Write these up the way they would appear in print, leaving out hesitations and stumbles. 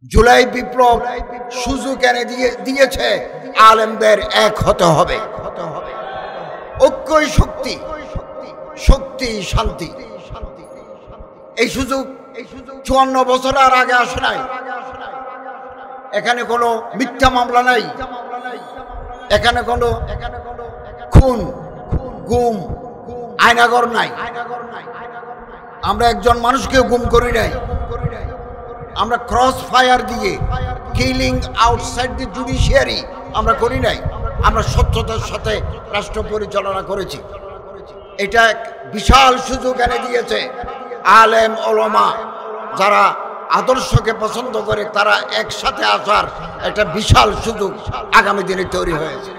জুলাই বিপ্লব সুযোগ এনে দিয়েছে আলেমদের এক হতে হবে। ঐক্যই শক্তি, শক্তি শান্তি। এই সুযোগ 54 বছর আর আগে আসে নাই। এখানে কোনো মিথ্যা মামলা নাই, এখানে কোনো খুন গুম আয়নাগর নাই। আমরা একজন মানুষকে গুম করি নাই, আমরা ক্রস ফায়ার দিয়ে কিলিং আউটসাইড দি জুডিশিয়ারি আমরা করি নাই। আমরা স্বচ্ছতার সাথে রাষ্ট্র পরিচালনা করেছি। এটা এক বিশাল সুযোগ এনে দিয়েছে আলেম ওলামা যারা আদর্শকে পছন্দ করে, তারা একসাথে আসার একটা বিশাল সুযোগ আগামী দিনে তৈরি হয়েছে।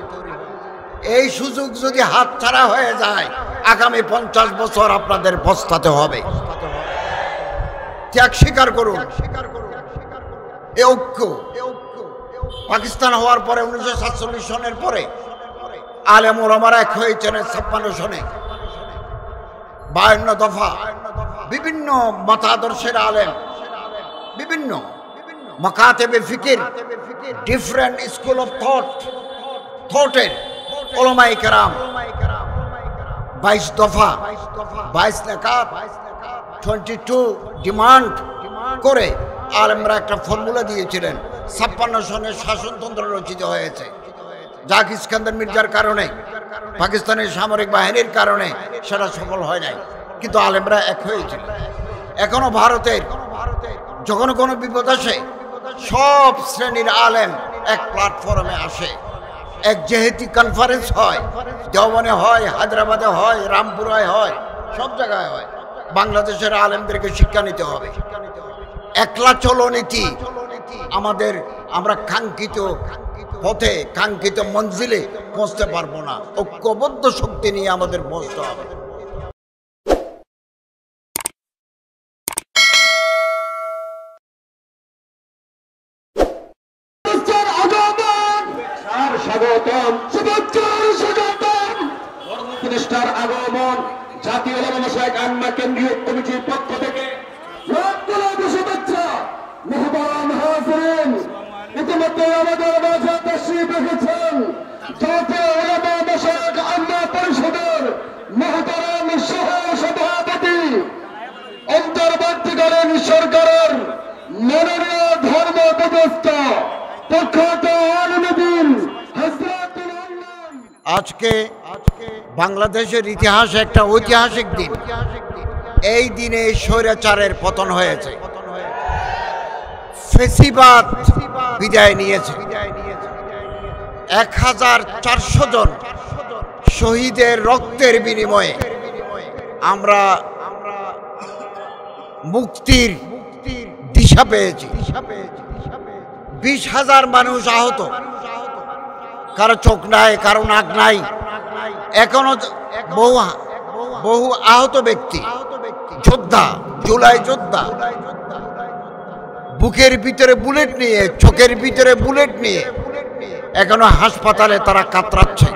এই সুযোগ যদি হাতছাড়া হয়ে যায়, আগামী 50 বছর আপনাদের পস্তাতে হবে। ত্যাগ স্বীকার করুন। এই ঐক্য পাকিস্তান হওয়ার পরে 1947 সনের পরে আলেম ওলামারা এক হয়েছেন 56 সনে। 52 দফা বিভিন্ন মতাদর্শের আলেম, বিভিন্ন মাকাতেবে ফিকির, ডিফারেন্ট স্কুল অফ থটের ওলামায়ে কেরাম 22 দফা 22 নাকাত 22 ডিমান্ড করে আলেমরা একটা ফর্মুলা দিয়েছিলেন। 56 সনের শাসনতন্ত্র রচিত হয়েছে। জাক ইস্কান্দার মির্জার কারণে, পাকিস্তানের সামরিক বাহিনীর কারণে সেটা সফল হয় নাই, কিন্তু আলেমরা এক হয়েছিল। এখনো ভারতের যখন কোনো বিপদ আসে, সব শ্রেণীর আলেম এক প্ল্যাটফর্মে আসে। এক জেহেতি কনফারেন্স হয়, দেওবনে হয়, হায়দ্রাবাদে হয়, রামপুরায় হয়, সব জায়গায় হয়। বাংলাদেশের আলেমদেরকে শিক্ষা নিতে হবে। একলা চলো নীতি আমাদের, আমরা কাঙ্ক্ষিত পথে কাঙ্ক্ষিত মঞ্জিলে পৌঁছতে পারবো না। ঐক্যবদ্ধ শক্তি নিয়ে আমাদের পৌঁছতে হবে। প্রতিষ্ঠার আগমন জাতীয় ওলামা মাশায়েখ আম্মা কেন্দ্রীয় কমিটির পক্ষ থেকে শুভেচ্ছা। মেহমান হাজিরিন, ইতিমধ্যে আমাদের মাঝে তাশরীফ রেখেছেন জাতীয় ওলামা মাশায়েখ আম্মা পরিষদের মহতারাম সহ সভাপতি, অন্তর্বর্তীকালীন সরকারের মাননীয় ধর্ম উপদেষ্টা প্রখ্যাত আলেমদ্বীন হযরত আজকে বাংলাদেশের ইতিহাসে একটা ঐতিহাসিক দিন। এই দিনে স্বৈরাচারের পতন হয়েছে, ফেসিবাদ বিদায় নিয়েছে। 1400 জন শহীদের রক্তের বিনিময়ে আমরা মুক্তির দিশা পেয়েছি। 20,000 মানুষ আহত, কারো চোখ নাই, কারো নাক নাই, এখনো বহু আহত ব্যক্তি, যোদ্ধা, জুলাই যোদ্ধা, বুকের ভিতরে বুলেট নিয়ে, চোখের ভিতরে বুলেট নিয়ে এখনো হাসপাতালে তারা কাতরাচ্ছে।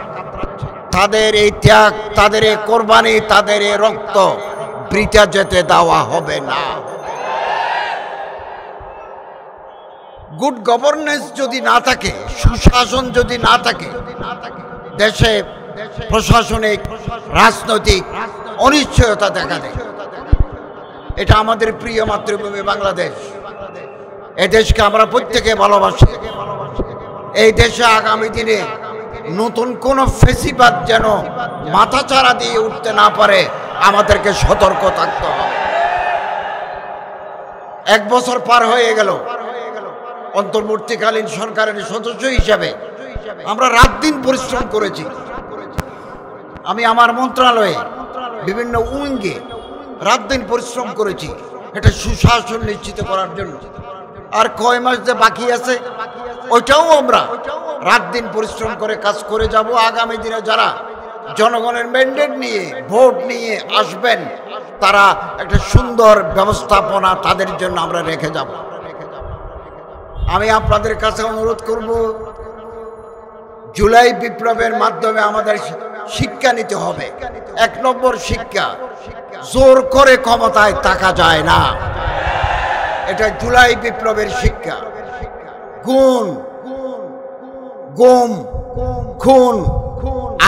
তাদের এই ত্যাগ, তাদের এই কোরবানি, তাদের এই রক্ত বৃথা যেতে দেওয়া হবে না। গুড গভর্নেন্স যদি না থাকে, সুশাসন যদি না থাকে, দেশে প্রশাসনিক রাজনৈতিক অনিশ্চয়তা দেখা দেয়। এটা আমাদের প্রিয় মাতৃভূমি বাংলাদেশ। এই দেশকে আমরা প্রত্যেকে ভালোবাসি। এই দেশে আগামী দিনে নতুন কোন ফেসিবাদ যেন মাথাচাড়া দিয়ে উঠতে না পারে, আমাদেরকে সতর্ক থাকতে হবে। 1 বছর পার হয়ে গেল। অন্তর্বর্তীকালীন সরকারের সদস্য হিসাবে আমরা রাত দিন পরিশ্রম করেছি। আমি আমার মন্ত্রণালয়ে বিভিন্ন উইঙ্গে রাত দিন পরিশ্রম করেছি এটা সুশাসন নিশ্চিত করার জন্য। আর কয় মাস যে বাকি আছে, ওইটাও আমরা রাত দিন পরিশ্রম করে কাজ করে যাব। আগামী দিনে যারা জনগণের ম্যান্ডেট নিয়ে ভোট নিয়ে আসবেন, তারা একটা সুন্দর ব্যবস্থাপনা তাদের জন্য আমরা রেখে যাব। আমি আপনাদের কাছে অনুরোধ করব, জুলাই বিপ্লবের মাধ্যমে আমাদের শিক্ষা নিতে হবে। 1 নম্বর শিক্ষা, জোর করে ক্ষমতায় থাকা যায় না। এটা জুলাই বিপ্লবের শিক্ষা। গুম, খুন,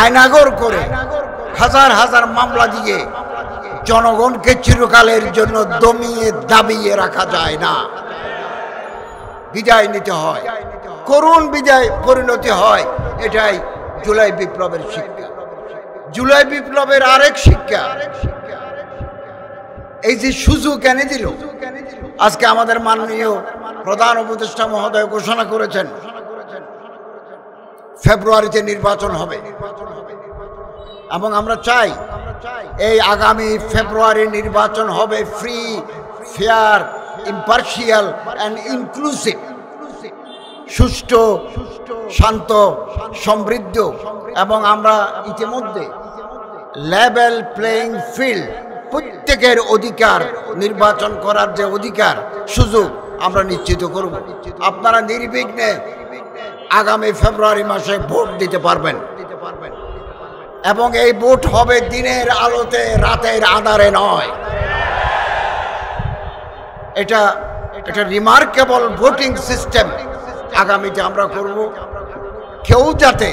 আয়নাগর করে হাজার হাজার মামলা দিয়ে জনগণকে চিরকালের জন্য দমিয়ে দাবিয়ে রাখা যায় না। বিদায় নিতে হয়, করুণ বিদায় পরিণতি হয়। এটাই জুলাই বিপ্লবের শিক্ষা। জুলাই বিপ্লবের আরেক শিক্ষা, এই যে সুযোগ এনে দিল, আজকে আমাদের মাননীয় প্রধান উপদেষ্টা মহোদয় ঘোষণা করেছেন ফেব্রুয়ারিতে নির্বাচন হবে, এবং আমরা চাই এই আগামী ফেব্রুয়ারি নির্বাচন হবে free, fair, impartial and inclusive, সুষ্ঠু, শান্ত, সমৃদ্ধ, এবং আমরা ইতিমধ্যে লেভেল প্লেইং ফিল্ড, প্রত্যেকের অধিকার, নির্বাচন করার যে অধিকার, সুযোগ আমরা নিশ্চিত করব। আপনারা নির্বিঘ্নে আগামী ফেব্রুয়ারি মাসে ভোট দিতে পারবেন, এবং এই ভোট হবে দিনের আলোতে, রাতের আঁধারে নয়। এটা রিমার্কেবল ভোটিং সিস্টেম আগামীতে আমরা করব। কেউ যাতে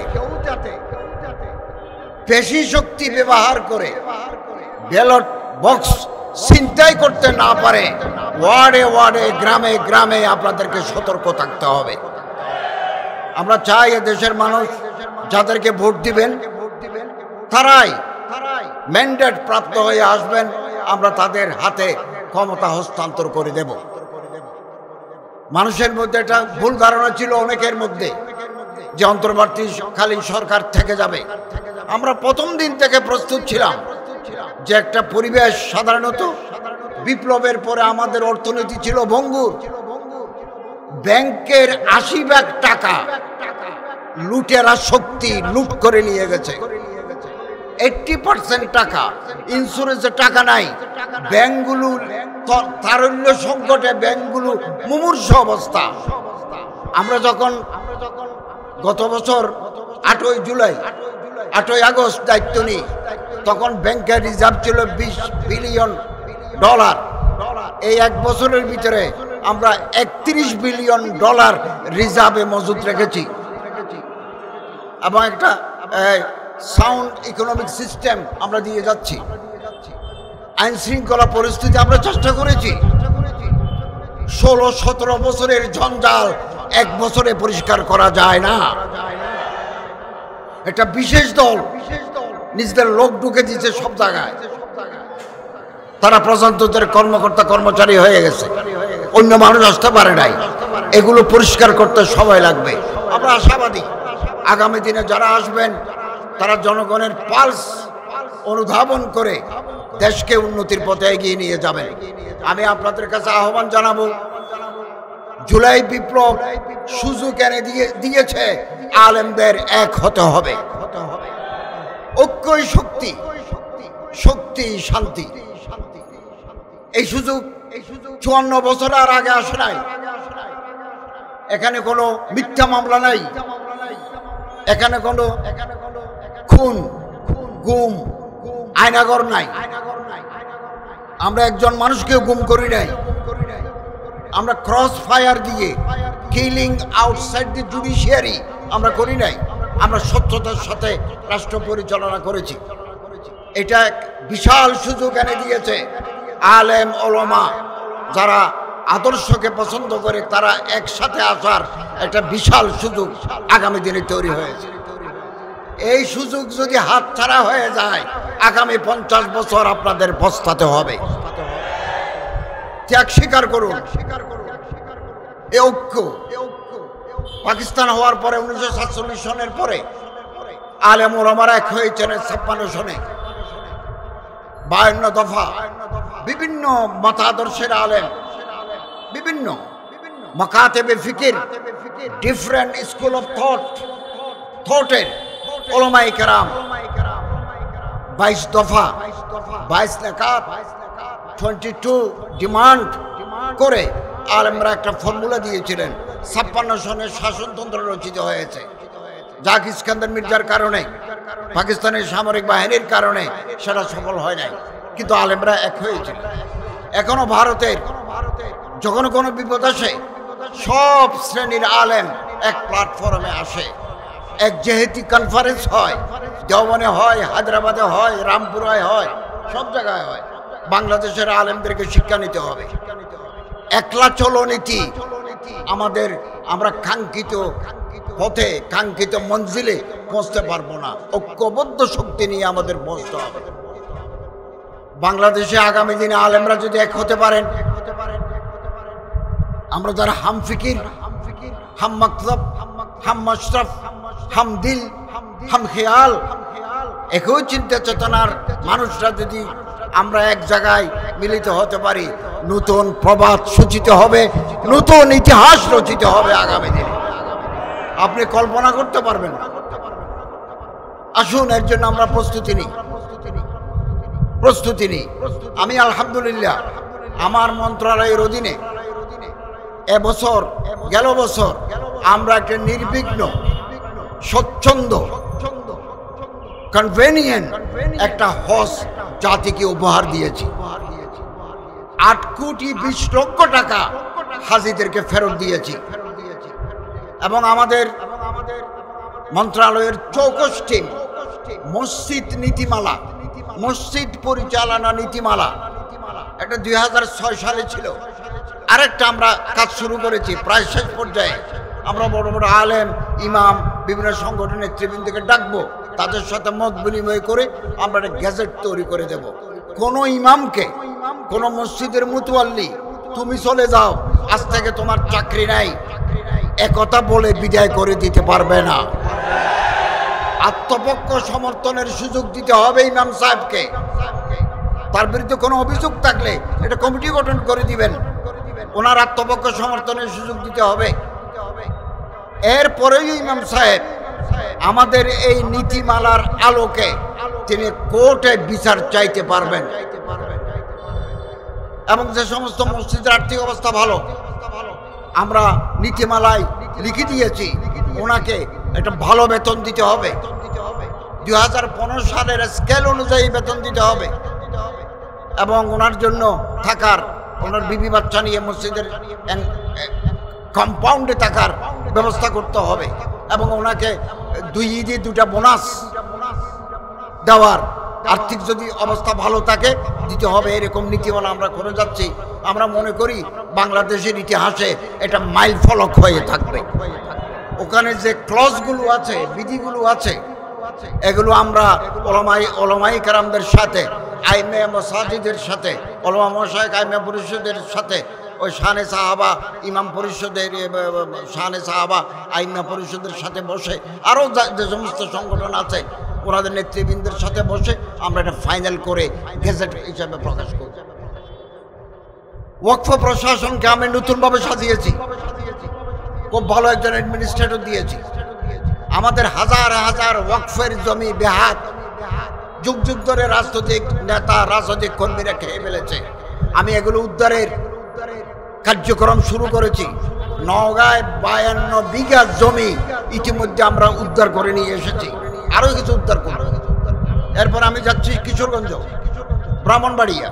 পেশি শক্তি ব্যবহার করে ব্যালট বক্স ছিনতাই করতে না পারে, ওয়ার্ডে ওয়ার্ডে, গ্রামে গ্রামে আপনাদেরকে সতর্ক থাকতে হবে। আমরা চাই দেশের মানুষ যাদেরকে ভোট দিবেন তারাই ম্যান্ডেট প্রাপ্ত হয়ে আসবেন, আমরা তাদের হাতে ক্ষমতা হস্তান্তর করে দেব। মানুষের মধ্যে একটা ভুল ধারণা ছিল অনেকের মধ্যে যে অন্তর্বর্তীকালীন সরকার থেকে যাবে। আমরা প্রথম দিন থেকে প্রস্তুত ছিলাম যে একটা পরিবেশ, সাধারণত বিপ্লবের পরে আমাদের অর্থনীতি ছিল ভঙ্গুর। ব্যাংকের ৮০ ভাগ টাকা লুটেরা শক্তি লুট করে নিয়ে গেছে। 80% টাকা ইন্স্যুরেন্সের টাকা নাই। ব্যাংকগুলো তারল্য সংকটে, ব্যাংকগুলো মুমূর্ষ অবস্থা। আমরা যখন গত বছর ৮ই জুলাই, ৮ই আগস্ট দায়িত্ব নিই, তখন ব্যাংকের রিজার্ভ ছিল $20 বিলিয়ন। এই এক বছরের ভিতরে আমরা $31 বিলিয়ন রিজার্ভে মজুদ রেখেছি, এবং একটা সাউন্ড ইকোনমিক সিস্টেম আমরা দিয়ে যাচ্ছি। আইন শৃঙ্খলা পরিস্থিতি আমরা চেষ্টা করেছি। 16-17 বছরের জঞ্জাল এক বছরে পরিষ্কার করা যায় না। একটা বিশেষ দল নিজেদের লোক ঢুকে দিচ্ছে সব জায়গায়। তারা প্রজাতন্ত্রের কর্মকর্তা কর্মচারী হয়ে গেছে, অন্য মানুষ আসতে পারে নাই। এগুলো পরিষ্কার করতে সময় লাগবে। আমরা আশাবাদী আগামী দিনে যারা আসবেন তারা জনগণের পালস অনুধাবন করে দেশকে উন্নতির পথে এগিয়ে নিয়ে যাবেন। আমি আপনাদের কাছে আহ্বান জানাবো, জুলাই বিপ্লব সুযোগ এনে দিয়েছে আলেমদের এক হতে হবে। ঐক্যই শক্তি, শক্তি শান্তি। এই সুযোগ 54 বছর আর আগে আসে নাই। এখানে কোনো মিথ্যা মামলা নাই, এখানে কোনো খুন, গুম, আয়নাগর নাই। আমরা একজন মানুষকে গুম করি নাই। আমরা ক্রস ফায়ার দিয়ে কিলিং আউটসাইড দি জুডিশিয়ারি আমরা করি নাই। আমরা স্বচ্ছতার সাথে রাষ্ট্র পরিচালনা করেছি। এটা এক বিশাল সুযোগ এনে দিয়েছে আলেম ওলামা যারা আদর্শকে পছন্দ করে, তারা একসাথে আসার একটা বিশাল সুযোগ আগামী দিনে তৈরি হয়েছে। এই সুযোগ যদি হাতছাড়া হয়ে যায়, আগামী 50 বছর আপনাদের পস্তাতে হবে। ত্যাগ স্বীকার করুন। এই ঐক্য পাকিস্তান হওয়ার পরে 1947 সনের পরে আলেম ওলামারা এক হয়েছেন 56 সনে। 52 দফা বিভিন্ন মতাদর্শের আলেম, বিভিন্ন মাকাতেবে ফিকির, ডিফারেন্ট স্কুল অফ থটের ওলামায়ে কেরাম 22 দফা, 22 নাকাত, 22 ডিমান্ড করে আলেমরা একটা ফর্মুলা দিয়েছিলেন। 56 সনের শাসনতন্ত্র রচিত হয়েছে। জাক ইস্কান্দার মির্জার কারণে, পাকিস্তানের সামরিক বাহিনীর কারণে সেটা সফল হয় নাই, কিন্তু আলেমরা এক হয়েছিল। এখনো ভারতের যখন কোনো বিপদ আসে সব শ্রেণীর আলেম এক প্ল্যাটফর্মে আসে। এক যেহেতু কনফারেন্স হয়, দেওবনে হয়, হায়দ্রাবাদে হয়, রামপুরায় হয়, সব জায়গায় হয়। বাংলাদেশের আলেমদেরকে শিক্ষা নিতে হবে। একলা চলো নীতি আমাদের, আমরা কাঙ্ক্ষিত পথে কাঙ্ক্ষিত মঞ্জিলে পৌঁছতে পারবো না। ঐক্যবদ্ধ শক্তি নিয়ে আমাদের পৌঁছতে হবে। বাংলাদেশে আগামী দিনে আলেমরা যদি এক হতে পারেন, আমরা যারা হাম ফিকির, হাম মতলব, হাম মশরফ, হাম দিল, হাম খেয়াল, একই চিন্তা চেতনার মানুষরা যদি আমরা এক জায়গায় মিলিত হতে পারি, নতুন প্রবাদ সূচিত হবে, নতুন ইতিহাস রচিত হবে আগামী দিনে। আপনি কল্পনা করতে পারবেন না। আসুন এর জন্য আমরা প্রস্তুতি নিই। আমি আলহামদুলিল্লাহ আমার মন্ত্রণালয়ের অধীনে গেল বছর আমরা একটা নির্বিঘ্ন, স্বচ্ছন্দ, কনভেনিয়েন্ট একটা হজ জাতিকে উপহার দিয়েছি। 8 কোটি 20 লক্ষ টাকা হাজিদেরকে ফেরত দিয়েছি। এবং আমাদের মন্ত্রণালয়ের 24 টিম মসজিদ নীতিমালা, মসজিদ পরিচালনা নীতিমালা, এটা 2006 সালে ছিল। আরেকটা আমরা কাজ শুরু করেছি, প্রায় শেষ পর্যায়ে। আমরা বড় বড় আলেম, ইমাম, বিভিন্ন সংগঠনের নেতৃবৃন্দকে ডাকবো, তাদের সাথে মত বিনিময় করে আমরা একটা গ্যাজেট তৈরি করে দেব। কোনো ইমামকে, কোনো মসজিদের মুতওয়াল্লি তুমি চলে যাও, আজ থেকে তোমার চাকরি নাই, একথা বলে বিদায় করে দিতে পারবে না। আত্মপক্ষ সমর্থনের সুযোগ দিতে হবে ইমাম সাহেবকে। তার বিরুদ্ধে কোনো অভিযোগ থাকলে এটা কমিটি গঠন করে দিবেন, ওনার আত্মপক্ষ সমর্থনের সুযোগ দিতে হবে। এরপরেই ইমাম সাহেব আমাদের এই নীতিমালার আলোকে তিনি কোর্টে বিচার চাইতে পারবেন। এবং যে সমস্ত মসজিদের আর্থিক অবস্থা ভালো, আমরা নীতিমালায় লিখে দিয়েছি ওনাকে একটা ভালো বেতন দিতে হবে। 2015 সালের স্কেল অনুযায়ী বেতন দিতে হবে। এবং ওনার জন্য থাকার, ওনার বিবি বাচ্চা নিয়ে মসজিদের কম্পাউন্ডে থাকার ব্যবস্থা করতে হবে। এবং ওনাকে 2 ঈদে 2টা বোনাস দেওয়ার, আর্থিক যদি অবস্থা ভালো থাকে দিতে হবে। এরকম নীতিমালা আমরা করে যাচ্ছি। আমরা মনে করি বাংলাদেশের ইতিহাসে এটা মাইল ফলক হয়ে থাকবে। ওখানে যে ক্লজগুলো আছে, বিধিগুলো আছে, এগুলো আমরা ওলামাই কেরামদের সাথে, আইমে মাসাজিদের সাথে, ওলামা মশায়েখ আইমে পরিষদের সাথে, ওই শানে সাহাবা ইমাম পরিষদের, শানে সাহাবা আইমা পরিষদের সাথে বসে, আরও যে সমস্ত সংগঠন আছে ওনাদের নেতৃবৃন্দের সাথে বসে আমরা এটা ফাইনাল করে গেজেট হিসাবে প্রকাশ করব। ওয়াকফ প্রশাসনকে আমি নতুনভাবে সাজিয়েছি, খুব ভালো একজন অ্যাডমিনিস্ট্রেটর দিয়েছি। আমাদের হাজার হাজার ওয়াকফের জমি বেহাত, যুগ যুগ ধরে রাজনৈতিক নেতা, রাজনৈতিক কর্মীরা খেয়ে ফেলেছে। আমি এগুলো উদ্ধারের কার্যক্রম শুরু করেছি। নওগাঁয় 52 বিঘা জমি ইতিমধ্যে আমরা উদ্ধার করে নিয়ে এসেছি, আরও কিছু উদ্ধার করব। এরপর আমি যাচ্ছি কিশোরগঞ্জ, ব্রাহ্মণবাড়িয়া,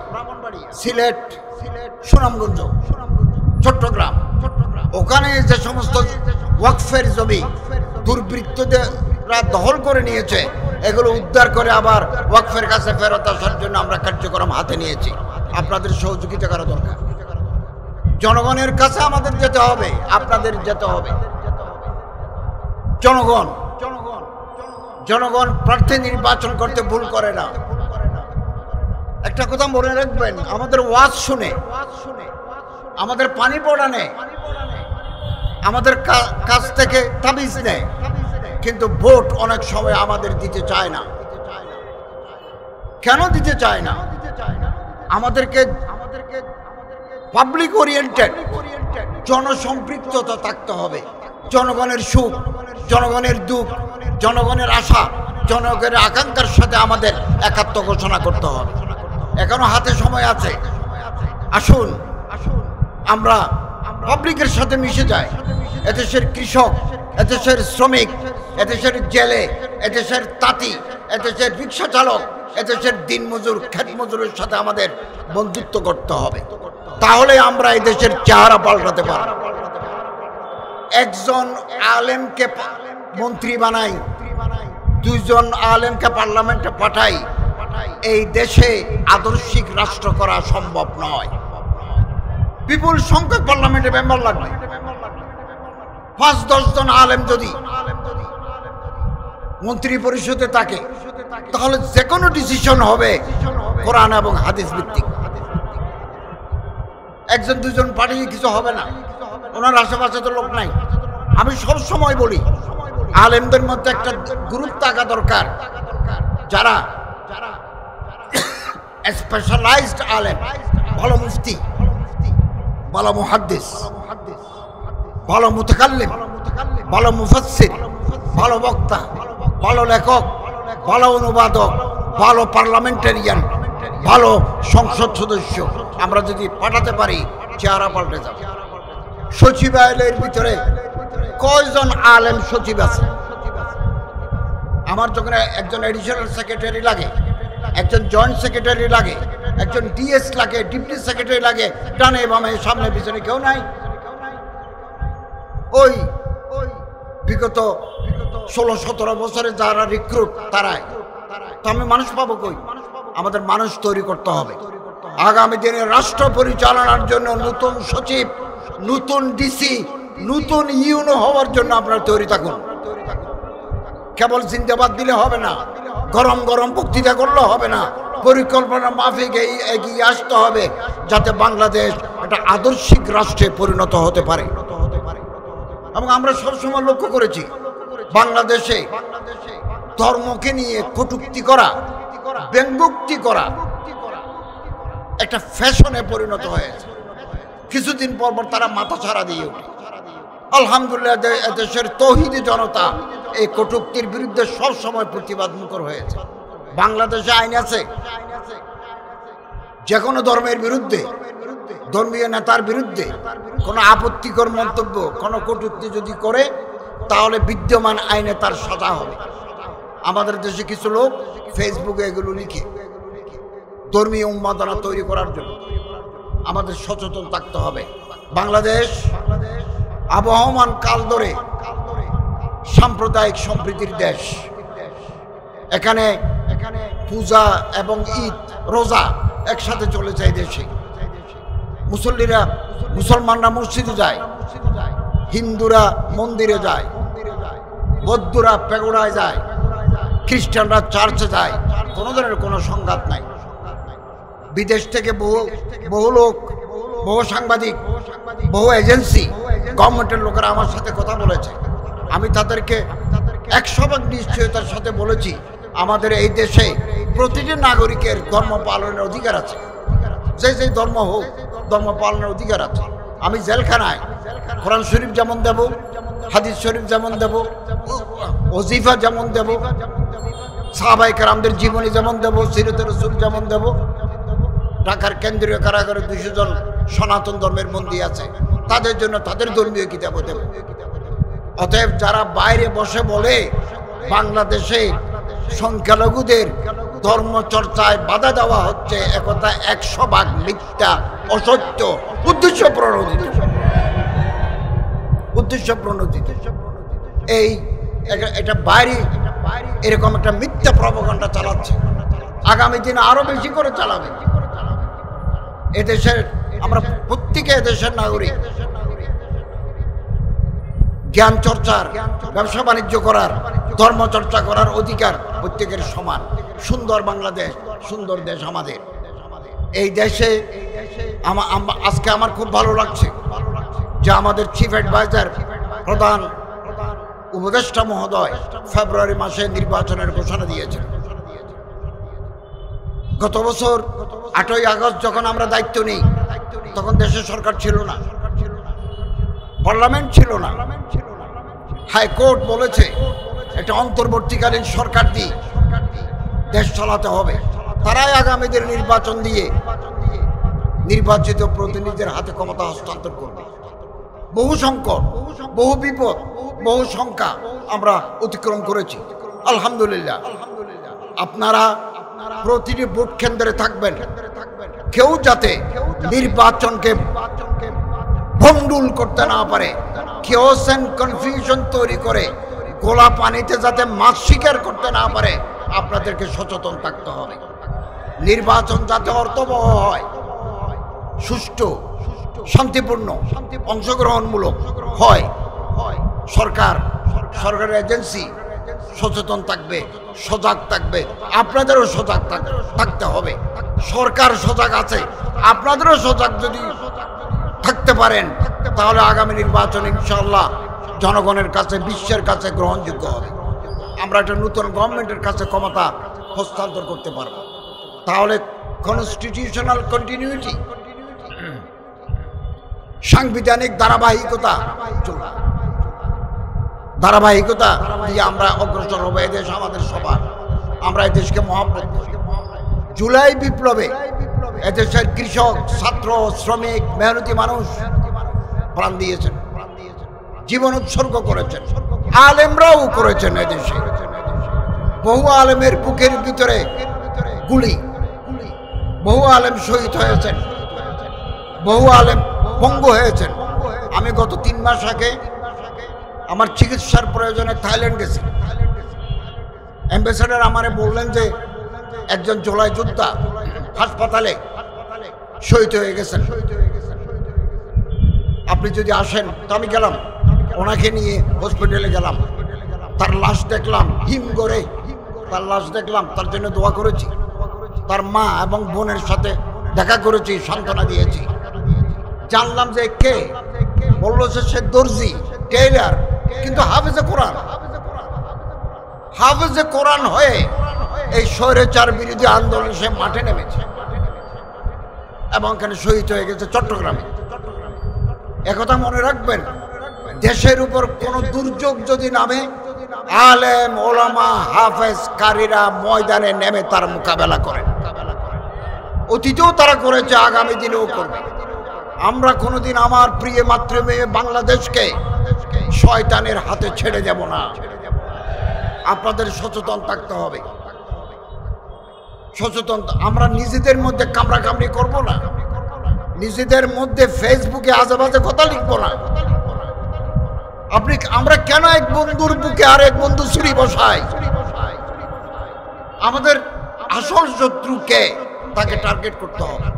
সিলেট, সুনামগঞ্জ, চট্টগ্রাম। ওখানে যে সমস্ত ওয়াকফের জমি দুর্বৃত্তরা দখল করে নিয়েছে, এগুলো উদ্ধার করে আবার ওয়াকফের কাছে ফেরত আসার জন্য আমরা কার্যক্রম হাতে নিয়েছি। আপনাদের সহযোগিতা করা দরকার। জনগণের কাছে আমাদের যেতে হবে, আপনাদের যেতে হবে। জনগণ প্রার্থী নির্বাচন করতে ভুল করে না। একটা কথা মনে রাখবেন, আমাদের ওয়াজ শুনে, আমাদের পানি পড়া নেয়, আমাদের কাছ থেকে তাবিজ নেয়, কিন্তু ভোট অনেক সময় আমাদের দিতে চায় না। কেন দিতে চায় না? আমাদেরকে পাবলিক ওরিয়েন্টেড, জনসম্পৃক্ততা থাকতে হবে। জনগণের সুখ, জনগণের দুঃখ, জনগণের আশা, জনগণের আকাঙ্ক্ষার সাথে আমাদের একাত্ম ঘোষণা করতে হবে। এখনো হাতে সময় আছে। আসুন আমরা পাবলিকের সাথে মিশে যাই। এদেশের কৃষক, এদেশের শ্রমিক, এদেশের জেলে, এদেশের তাঁতি, এদেশের রিক্সা চালক, এদেশের দিন মজুর খেত মজুরের সাথে আমাদের বন্ধুত্ব করতে হবে, তাহলে আমরা এদেশের চেহারা পাল্টাতে পারব। একজন আলেমকে মন্ত্রী বানাই, দুইজন আলেমকে পার্লামেন্টে পাঠাই, এই দেশে আদর্শিক রাষ্ট্র করা সম্ভব নয়। বিপুল সংখ্যক পার্লামেন্টে মেম্বার লাগবে। 5-10 জন আলেম যদি মন্ত্রী পরিষদে থাকে, তাহলে যে কোনো ডিসিশন হবে কোরআন এবং হাদিস ভিত্তিক। একজন দুজন পাঠিয়ে কিছু হবে না, ওনার আশেপাশে তো লোক নাই। আমি সব সময় বলি, আলেমদের মধ্যে একটা গ্রুপ থাকা দরকার, যারা স্পেশালাইজড আলেম, ভালো মুফতি, ভালো মুহাদ্দিস, ভালো মুতাকাল্লিম, ভালো মুফাসসির, ভালো বক্তা, ভালো লেখক, ভালো অনুবাদক, ভালো পার্লামেন্টারিয়ান, ভালো সংসদ সদস্য আমরা যদি পাঠাতে পারি, চেহারা পাল্টে যাবে। সচিবালয়ের ভিতরে কয়জন আলেম সচিব আছে? আমার যখন একজন এডিশনাল সেক্রেটারি লাগে, একজন জয়েন্ট সেক্রেটারি লাগে, একজন ডিএস লাগে, ডিপটি সেক্রেটারি লাগে, ডানে বামে সামনে পিছনে কেউ নাই। ওই বিগত 16-17 বছরে যারা রিক্রুট, তারাই তো। আমি মানুষ পাবো কই? আমাদের মানুষ তৈরি করতে হবে। আগামী দিনে রাষ্ট্র পরিচালনার জন্য নতুন সচিব, নতুন ডিসি, নতুন ইউনো হওয়ার জন্য আপনারা তৈরি থাকুন। কেবল জিন্দাবাদ দিলে হবে না, গরম গরম বক্তৃতা করলে হবে না, পরিকল্পনা মাফিক এগিয়ে আসতে হবে, যাতে বাংলাদেশ একটা আদর্শিক রাষ্ট্রে পরিণত হতে পারে। এবং আমরা সবসময় লক্ষ্য করেছি, বাংলাদেশে ধর্মকে নিয়ে কটূক্তি করা, ব্যঙ্গোক্তি করা একটা ফ্যাশনে পরিণত হয়েছে। কিছুদিন পর পর তারা মাথা ছাড়া দিয়ে ওঠে। আলহামদুলিল্লাহ, দেশের তৌহিদি জনতা এই কটূক্তির বিরুদ্ধে সব সময় প্রতিবাদ মুখর হয়েছে। বাংলাদেশে আইন আছে, যে কোনো ধর্মের বিরুদ্ধে, ধর্মীয় নেতার বিরুদ্ধে কোনো আপত্তিকর মন্তব্য, কোনো কটূক্তি যদি করে, তাহলে বিদ্যমান আইনে তার সাজা হবে। আমাদের দেশে কিছু লোক ফেসবুকে এগুলো লিখে ধর্মীয় উন্মাদনা তৈরি করার জন্য। আমাদের সচেতন থাকতে হবে। বাংলাদেশ আবহমান কাল ধরে সাম্প্রদায়িক সম্প্রীতির দেশ। এখানে পূজা এবং ঈদ, রোজা একসাথে চলেছে এই দেশে। মুসলমানরা মসজিদে যায়, হিন্দুরা মন্দিরে যায়, বৌদ্ধরা পেগোড়ায় যায়, খ্রিস্টানরা চার্চে যায়। কোনো ধরনের কোনো সংঘাত নাই। বিদেশ থেকে বহু লোক, বহু সাংবাদিক, বহু এজেন্সি, গভর্নমেন্টের লোকেরা আমার সাথে কথা বলেছে। আমি তাদেরকে 100% নিশ্চয়তার সাথে বলেছি, আমাদের এই দেশে প্রতিটি নাগরিকের ধর্ম পালনের অধিকার আছে। যে ধর্ম হোক, ধর্ম পালনের অধিকার আছে। আমি জেলখানায় কোরআন শরীফ যেমন দেব, হাদিস শরীফ যেমন দেব, ওজিফা যেমন দেব, সাহাবায়ে কেরামদের জীবনী যেমন দেব, সিরাতে রাসূল যেমন দেব। ঢাকার কেন্দ্রীয় কারাগারে 200 জন সনাতন ধর্মের বন্দী আছে, তাদের জন্য তাদের ধর্মীয় কিতাব দেব। অতএব যারা বাইরে বসে বলে বাংলাদেশে সংখ্যালঘুদের ধর্ম চর্চায় বাধা দেওয়া হচ্ছে, একথা 100% মিথ্যা, অসত্য, উদ্দেশ্য প্রণোদিত। এটা বাইরে এরকম একটা মিথ্যা প্রপাগান্ডা চালাচ্ছে। আগামী দিনে আরো বেশি করে চালাবে। এদেশের আমরা প্রত্যেকে এদেশের নাগরিক। জ্ঞান চর্চার, ব্যবসা বাণিজ্য করার, ধর্ম চর্চা করার অধিকার প্রত্যেকের সমান। সুন্দর বাংলাদেশ, সুন্দর দেশ আমাদের। এই দেশে আজকে আমার খুব ভালো লাগছে যে আমাদের চিফ অ্যাডভাইজার, প্রধান উপদেষ্টা মহোদয় ফেব্রুয়ারি মাসে নির্বাচনের ঘোষণা দিয়েছেন। গত বছর 8ই আগস্ট যখন আমরা দায়িত্ব নিই, তখন দেশের সরকার ছিল না, পার্লামেন্ট ছিল না। হাইকোর্ট বলেছে একটা অন্তর্বর্তীকালীন সরকার দিয়ে দেশ চালাতে হবে। তারাই আগামীদের নির্বাচন দিয়ে নির্বাচিত প্রতিনিধিদের হাতে ক্ষমতা হস্তান্তর করবে। বহু সংকট, বহু বিপদ, বহু শঙ্কা আমরা অতিক্রম করেছি, আলহামদুলিল্লাহ। আপনারা প্রতিটি ভোট কেন্দ্রে থাকবেন, কেউ যাতে নির্বাচনকে ভণ্ডুল করতে না পারে, কিওস এন্ড কনফিউশন তৈরি করে গোলা পানিতে যাতে মাছ শিকার করতে না পারে, আপনাদেরকে সচেতন থাকতে হবে। নির্বাচন যাতে অর্থবহ হয়, সুষ্ঠু, শান্তিপূর্ণ, অংশগ্রহণমূলক হয়, সরকারের এজেন্সি সচেতন থাকবে, সজাগ থাকবে, আপনাদেরও সজাগ থাকতে হবে। সরকার সজাগ আছে, আপনাদেরও সজাগ যদি থাকতে পারেন, তাহলে আগামী নির্বাচন ইনশাআল্লাহ জনগণের কাছে, বিশ্বের কাছে গ্রহণযোগ্য হবে। আমরা একটা নতুন গভর্নমেন্টের কাছে ক্ষমতা হস্তান্তর করতে পারব। তাহলে কনস্টিটিউশনাল কন্টিনিউটি, সাংবিধানিক ধারাবাহিকতা দিয়ে আমরা অগ্রসর হবো। এদেশ আমাদের সবার, আমরা এই দেশকে মহব্বত করি। জুলাই বিপ্লবে এদেশের কৃষক, ছাত্র, শ্রমিক, মেহনতি মানুষ প্রাণ দিয়েছেন, জীবন উৎসর্গ করেছেন, আলেমরাও করেছেন। এদেশে বহু আলেমের বুকের ভিতরে গুলি, বহু আলেম শহীদ হয়েছেন, বহু আলেম পঙ্গু হয়েছেন। আমি গত 3 মাস আগে আমার চিকিৎসার প্রয়োজনে থাইল্যান্ড গেছি। অ্যাম্বাসেডর আমারে বললেন যে একজন জুলাই যোদ্ধা হাসপাতালে শহীদ হয়ে গেছেন, আপনি যদি আসেন। তো আমি গেলাম, ওনাকে নিয়ে হসপিটালে গেলাম, তার লাশ দেখলাম, হিম করে তার লাশ দেখলাম, তার জন্য দোয়া করেছি, তার মা এবং বোনের সাথে দেখা করেছি, সান্ত্বনা দিয়েছি। জানলাম যে কে, বললো যে সে দর্জি, টেইলার, কিন্তু হাফেজে কোরআন। হাফেজে কোরআন হয়ে এই স্বৈরাচার বিরোধী আন্দোলনে সে মাঠে নেমেছে এবং এখানে শহীদ হয়ে গেছে চট্টগ্রামে। একথা মনে রাখবেন, দেশের উপর কোন দুর্যোগ যদি নামে, আলেম, ওলামা, হাফেজ, কারীরা ময়দানে নেমে তার মোকাবেলা করেন। অতীতেও তারা করেছে, আগামী দিনেও করবে। আমরা কোনোদিন আমার প্রিয় মাতৃভূমি বাংলাদেশকে শয়তানের হাতে ছেড়ে দেব না। আপনাদের সচেতন থাকতে হবে, সচেতন। আমরা নিজেদের মধ্যে কামড়াকামড়ি করব না, নিজেদের মধ্যে ফেসবুকে আজেবাজে কথা লিখবো না। আমরা কেন এক বন্ধুর বুকে আর এক বন্ধু ছুরি বসাই? আমাদের আসল শত্রুকে, তাকে টার্গেট করতে হবে।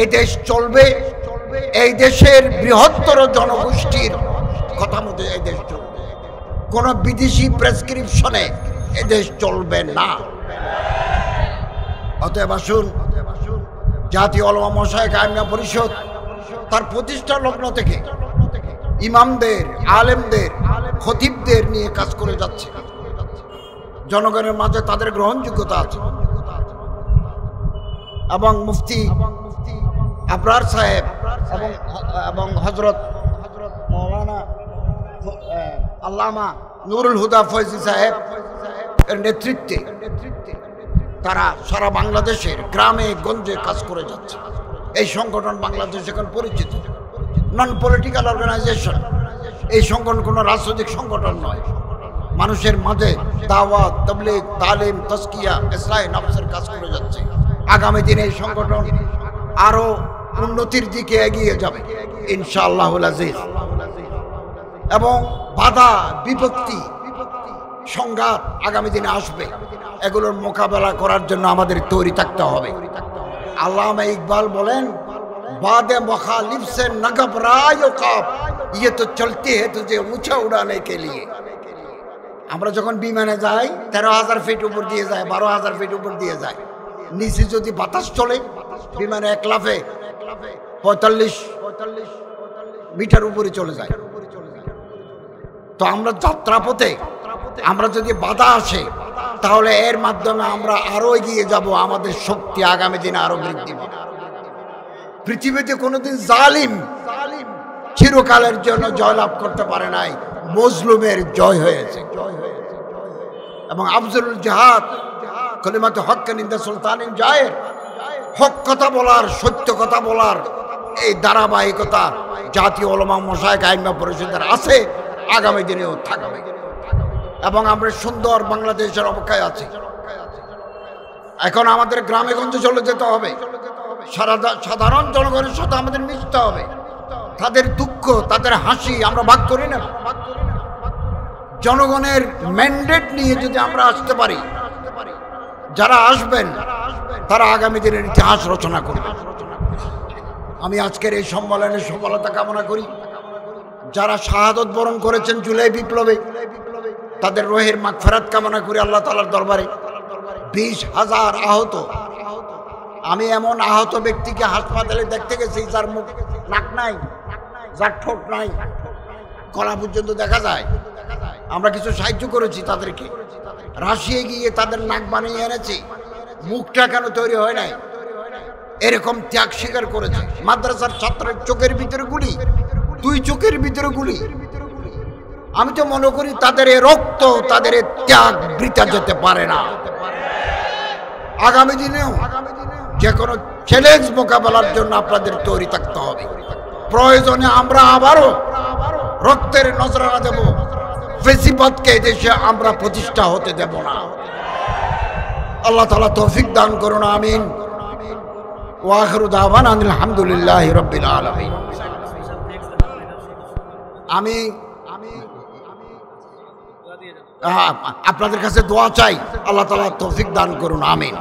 এই দেশ চলবে, এই দেশের বৃহত্তর জনগোষ্ঠীর কথা মতো এই দেশ চলবে। কোন বিদেশি প্রেসক্রিপশনে এই দেশ চলবে না। অতএব আসুন, জাতীয় উলামা মাশায়েখ আইম্মা পরিষদ তার প্রতিষ্ঠা লগ্ন থেকে ইমামদের, আলেমদের, খতিবদের নিয়ে কাজ করে যাচ্ছে। জনগণের মাঝে তাদের গ্রহণযোগ্যতা আছে এবং মুফতি আবরার সাহেব এবং হযরত মাওলানা আল্লামা নুরুল হুদা ফয়জি সাহেব এর নেতৃত্বে তারা সারা বাংলাদেশের গ্রামে গঞ্জে কাজ করে যাচ্ছে। এই সংগঠন বাংলাদেশ এখন পরিচিত, নন পলিটিক্যাল অর্গানাইজেশন। এই সংগঠন কোনো রাজনৈতিক সংগঠন নয়, মানুষের মাঝে দাওয়াত, তাবলীগ, তালিম, তাজকিয়া, ইসলাহ নফসের কাজ করে যাচ্ছে। আগামী দিনে এই সংগঠন আরো উন্নতির দিকে এগিয়ে যাবে ইনশাআল্লাহুল আজিজ। এবং বাধা, বিপত্তি, সংঘাত আগামী দিনে আসবে, এগুলোর মোকাবেলা করার জন্য আমাদের তৈরি থাকতে হবে। আল্লামা ইকবাল বলেন, বাদে মুখালিফ সে ন ঘবরায়ে কাব, ये तो चलती है तुझे ऊंचा उड़ाने के लिए। আমরা যখন বিমানে যাই 13,000 ফিট উপর দিয়ে যায়, 12,000 ফিট উপর দিয়ে যায়, নিচে যদি বাতাস চলে বিমানে এক লাফে 45 মিটার উপরে চলে যায়। তো আমরা যাত্রাপথে আমরা যদি বাধা আসে, তাহলে এর মাধ্যমে আমরা আরো এগিয়ে যাব, আমাদের শক্তি আগামী দিনে আরো বৃদ্ধি পাবে। পৃথিবীতে কোনোদিন জালিম চিরকালের জন্য জয়লাভ করতে পারে নাই, মজলুমের জয় হয়েছে। এবং আফজলুল জিহাদ কালিমাতে হক নিন্দা সুলতানিন জায়ের, হক কথা বলার, সত্য কথা বলার এই ধারাবাহিকতা জাতীয় উলামা মাশায়েখ আইম্মা পরিষদের আছে, আগামী দিনেও থাকবে। এবং আমরা সুন্দর বাংলাদেশের অপেক্ষায় আছি। এখন আমাদের গ্রামে গঞ্জে চলে যেতে হবে, সাধারণ জনগণের সাথে আমাদের মিশতে হবে। তাদের দুঃখ, তাদের হাসি আমরা ভাগ করি না। জনগণের ম্যান্ডেট নিয়ে যদি আমরা আসতে পারি, যারা আসবেন তারা আগামী দিনের ইতিহাস রচনা করবে। আমি আজকের এই সম্মেলনের সফলতা কামনা করি। যারা শাহাদত বরণ করেছেন জুলাই বিপ্লবে, তাদের রোহের মাগফিরাত কামনা করি আল্লাহ তাআলার দরবারে। 20,000 আহত, আমি এমন আহত ব্যক্তিকে হাসপাতালে দেখতে গেছি যার মুখ নাক নাই, যার ঠোঁট নাই, গলা পর্যন্ত দেখা যায়। আমরা কিছু সাহায্য করেছি তাদেরকে, রাশিয়ে গিয়ে তাদের নাক বানিয়ে এনেছি, মুখটা কেন তৈরি হয় নাই, এরকম ত্যাগ স্বীকার করেছে। মাদ্রাসার ছাত্রের চোখের ভিতরে গুলি, 2 চোখের ভিতরে গুলি। আমি তো মনে করি তাদের এ রক্ত, তাদের এ ত্যাগ বৃথা যেতে পারে না। আগামী দিনেও যে কোনো চ্যালেঞ্জ মোকাবেলার জন্য আপনাদের তৈরি থাকতে হবে। প্রয়োজনে আমরা আবারও রক্তের নজরানা দেব। ফেসিবাদকে দেশে আমরা প্রতিষ্ঠা হতে দেব না। আল্লাহ তাআলা তৌফিক দান করুন, আমিন। ওয়া আখিরু দাওয়ানা আলহামদুলিল্লাহি রাব্বিল আলামিন। আমি আপনাদের কাছে দোয়া চাই, আল্লাহ তাআলা তৌফিক দান করুন, আমিন।